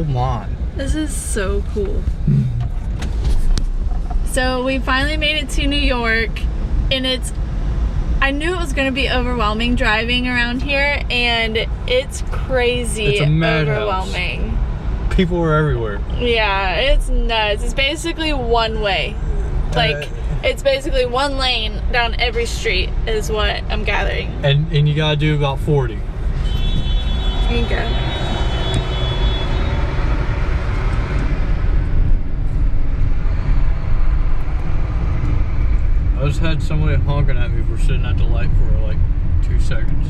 my. This is so cool. So we finally made it to New York, and I knew it was going to be overwhelming driving around here, and it's crazy. It's a madhouse. Overwhelming. People are everywhere. Yeah, it's nuts. It's basically one way. Like, it's basically one lane down every street is what I'm gathering. And you gotta do about 40. Here you go. I just had somebody honking at me for sitting at the light for like 2 seconds.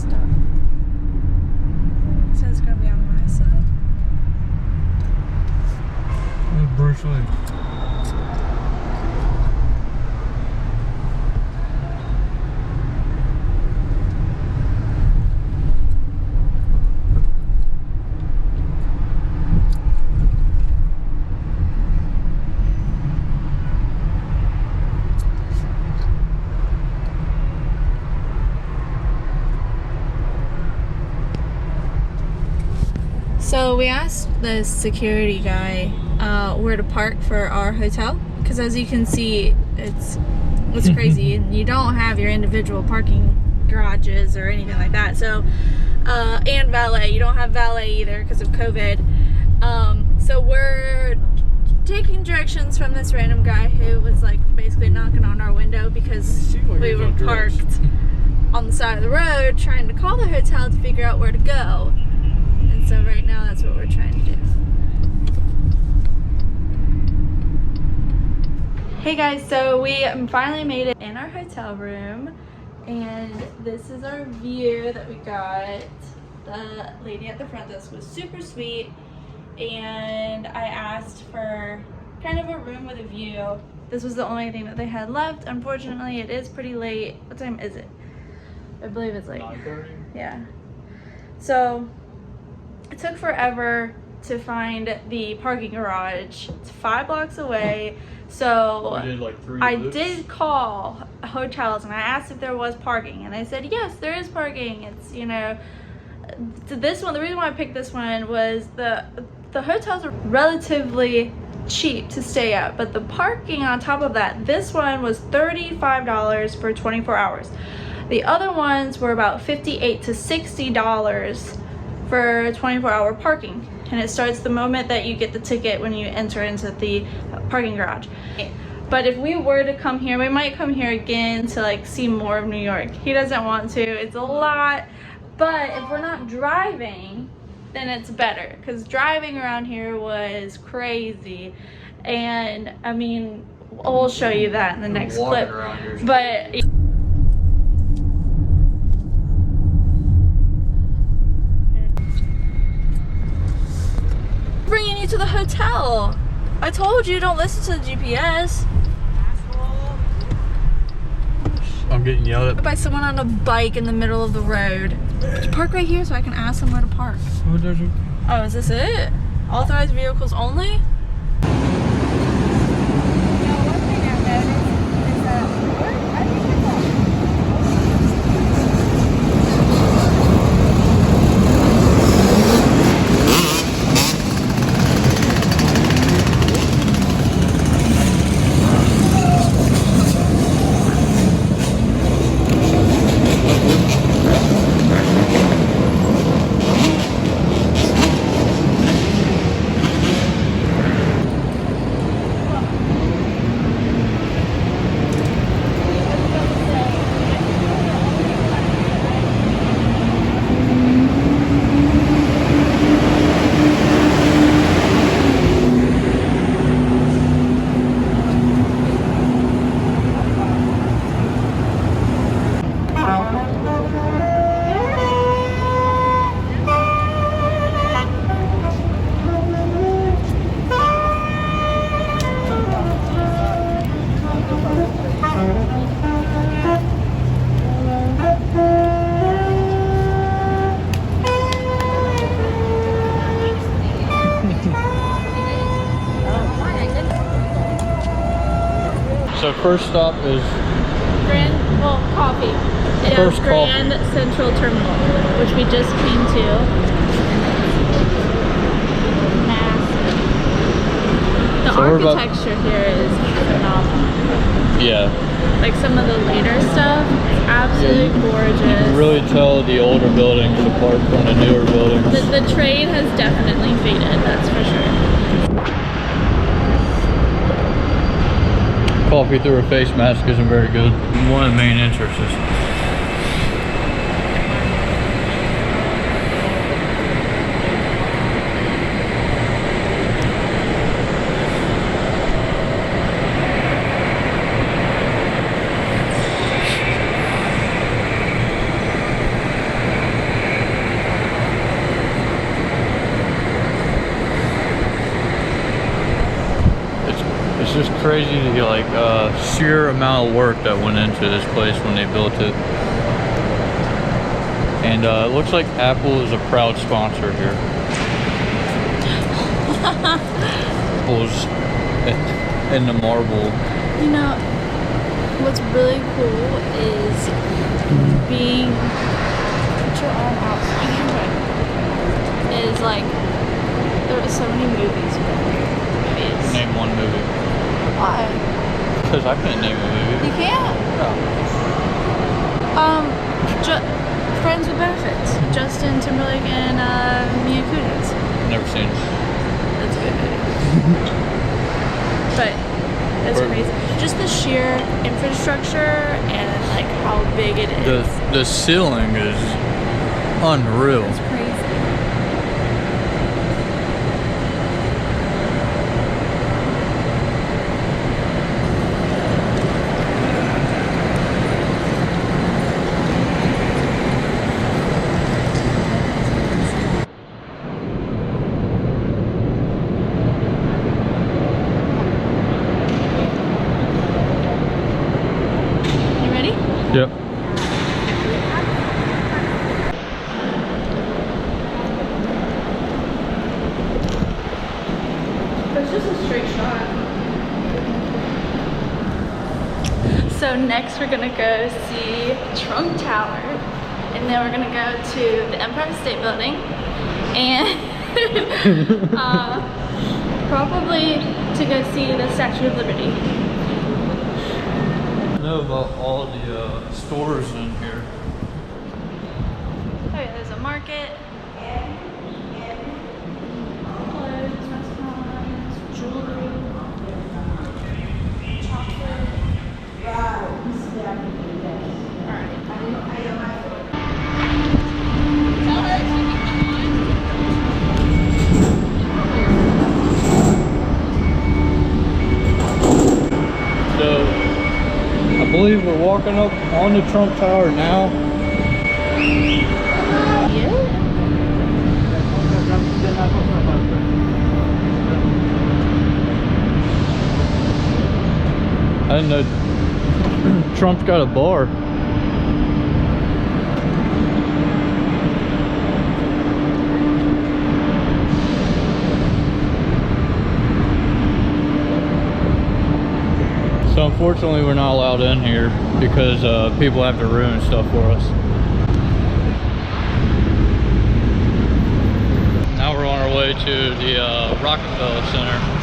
Stop. So it's gonna be on my side. Bruce Lee. So we asked the security guy where to park for our hotel, because as you can see, it's crazy, and you don't have your individual parking garages or anything like that. So and valet, you don't have valet either because of COVID. So we're taking directions from this random guy who was like basically knocking on our window because we were parked on the side of the road trying to call the hotel to figure out where to go. And so right now that's what we're trying to do. Hey guys, so we finally made it in our hotel room, and this is our view that we got. The lady at the front desk was super sweet, and I asked for kind of a room with a view. This was the only thing that they had left. Unfortunately, it is pretty late. What time is it? I believe it's like 9:30? Yeah. So it took forever to find the parking garage. It's 5 blocks away. So We did like 3 I loops. did call hotels and I asked if there was parking, and they said yes, there is parking. It's, you know, this one, the reason why I picked this one was the hotels are relatively cheap to stay at, but the parking on top of that, this one was $35 for 24 hours. The other ones were about $58 to $60 for 24-hour parking, and it starts the moment that you get the ticket when you enter into the parking garage. But if we were to come here, we might come here again to like see more of New York. He doesn't want to, it's a lot, but if we're not driving, then it's better, because driving around here was crazy. And I mean, we'll show you that in the next clip, but bringing you to the hotel. I told you, don't listen to the GPS. I'm getting yelled at By someone on a bike in the middle of the road. Could you park right here so I can ask them where to park? Oh, is this it? Authorized vehicles only? So first stop is Coffee. Yeah, First Grand coffee. Central Terminal, which we just came to. Massive. The So we're about- architecture here is phenomenal. Yeah. Like some of the later stuff, it's absolutely You gorgeous. can really tell the older buildings apart from the newer buildings. The trade has definitely faded, that's for sure. Coffee through a face mask isn't very good. One of the main entrances. It's just crazy to get like sheer amount of work that went into this place when they built it. And it looks like Apple is a proud sponsor here. Apple's in the marble. You know, what's really cool is being, put your arm out, is like, there are so many movies. Name one movie. Why? Because I couldn't name a movie. You can't? No. Friends with Benefits. Justin Timberlake and Mia Kunis. Never seen it. That's a good movie. But it's crazy. Just the sheer infrastructure and like how big it is. The ceiling is unreal. It's crazy. Yep. It's just a straight shot. So next we're gonna go see Trump Tower, and then we're gonna go to the Empire State Building, and probably to go see the Statue of Liberty. I know about all the stores in here. Oh yeah, there's a market. Clothes, restaurants, jewelry, chocolate. So, I believe we're walking up on the Trump Tower now. Yeah. I didn't know Trump's got a bar. So unfortunately we're not allowed in here because people have to ruin stuff for us. Now we're on our way to the Rockefeller Center.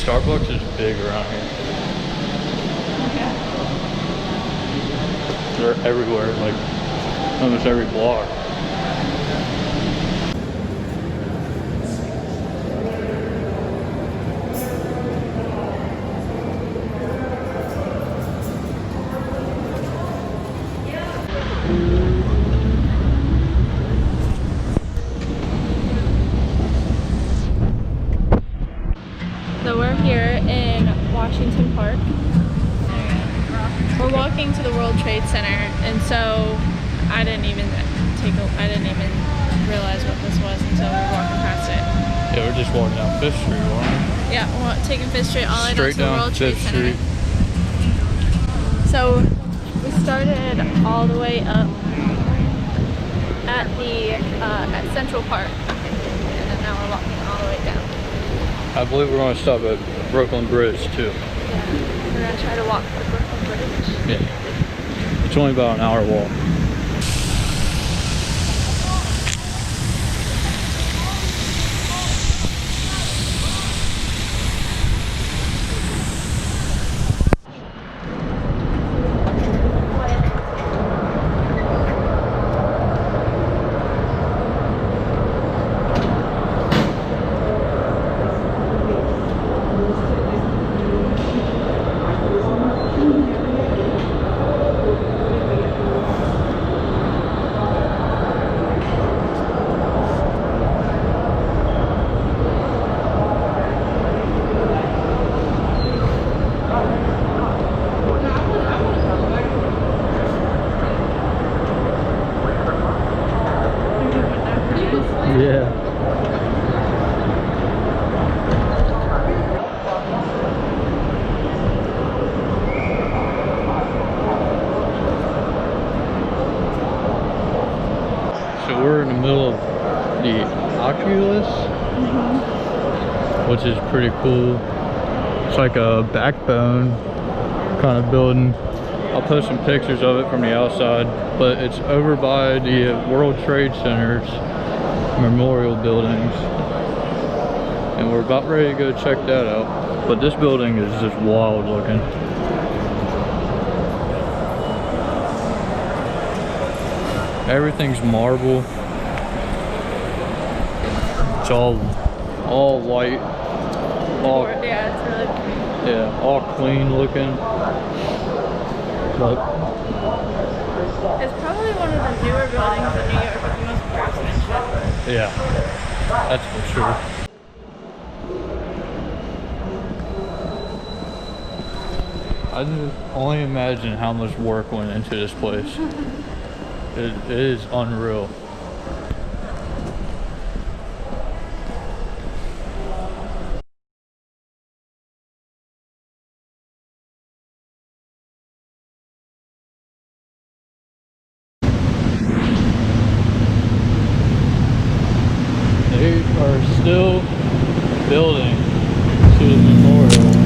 Starbucks is big around here. They're everywhere, like almost every block. we're walking to the World Trade Center, and so I didn't even realize what this was until we were walking past it. Yeah, we're just walking down Fifth Street, aren't we? Yeah, we're taking Fifth Street all the way down Straight to the down World Trade Fifth Center. Street. So we started all the way up at the at Central Park, and then now we're walking all the way down. I believe we're going to stop at Brooklyn Bridge too. Yeah, we're gonna try to walk to Brooklyn Bridge. Yeah, it's only about an hour walk. Yeah. So we're in the middle of the Oculus, which is pretty cool. It's like a backbone kind of building. I'll post some pictures of it from the outside, but it's over by the World Trade Center's memorial buildings, and we're about ready to go check that out. But this building is just wild looking. Everything's marble. It's all white. All, Yeah, it's really pretty. yeah, all clean looking. But It's probably one of the newer buildings in New York with the most craftsmanship. yeah, that's for sure. I can only imagine how much work went into this place. It is unreal. They are still building to the memorial.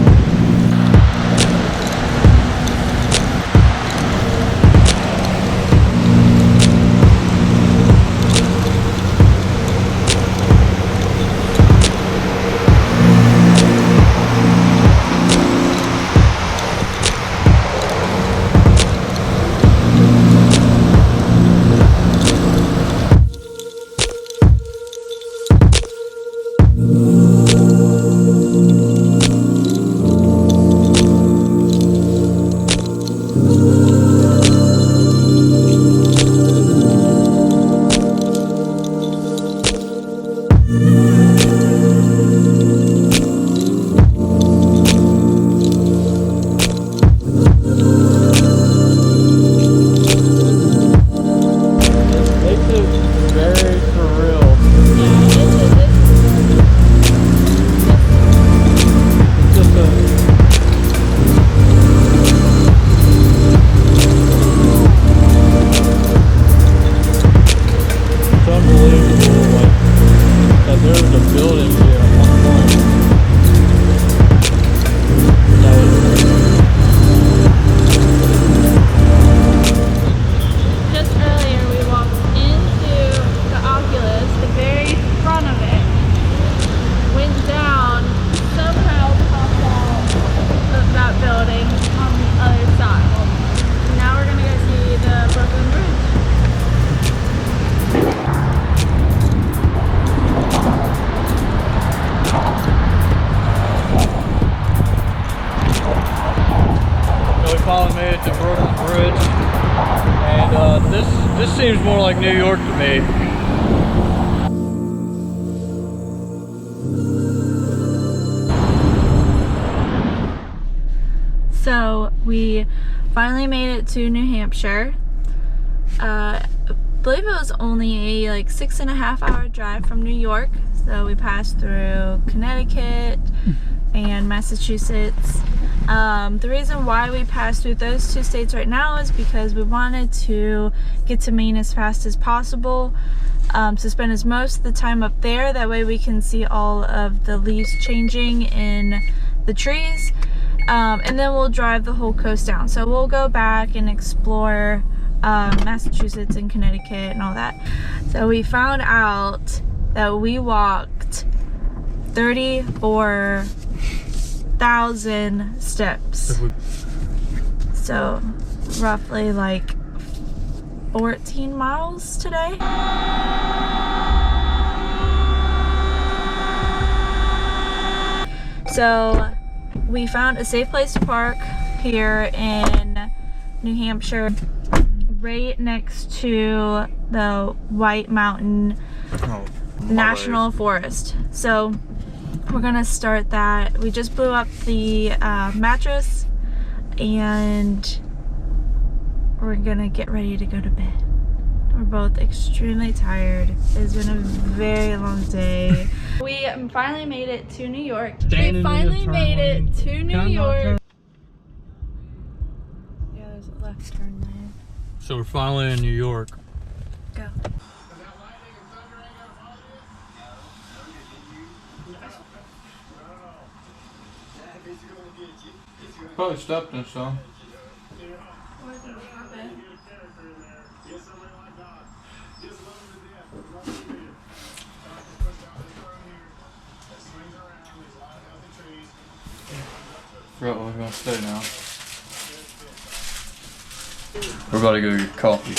finally made it to Brooklyn Bridge, and this seems more like New York to me. So So we finally made it to New Hampshire. I believe it was only a like 6.5 hour drive from New York. So we passed through Connecticut and Massachusetts. The reason why we passed through those two states right now is because we wanted to get to Maine as fast as possible, to spend as most of the time up there. That way we can see all of the leaves changing in the trees, and then we'll drive the whole coast down. So we'll go back and explore Massachusetts and Connecticut and all that. So we found out that we walked 34,000 steps. So roughly like 14 miles today. So we found a safe place to park here in New Hampshire, right next to the White Mountain National Forest. So we're gonna start that. We just blew up the mattress and we're gonna get ready to go to bed. We're both extremely tired. It's been a very long day. We finally made it to New York. We finally made it to New York. Yeah, there's a left turn lane. So we're finally in New York. Go. Probably stepped in some. Forgot what we're gonna say now. We're about to go get coffee.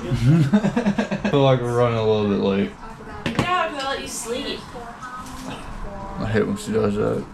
I feel like we're running a little bit late. Yeah, I'm gonna let you sleep. I hate when she does that.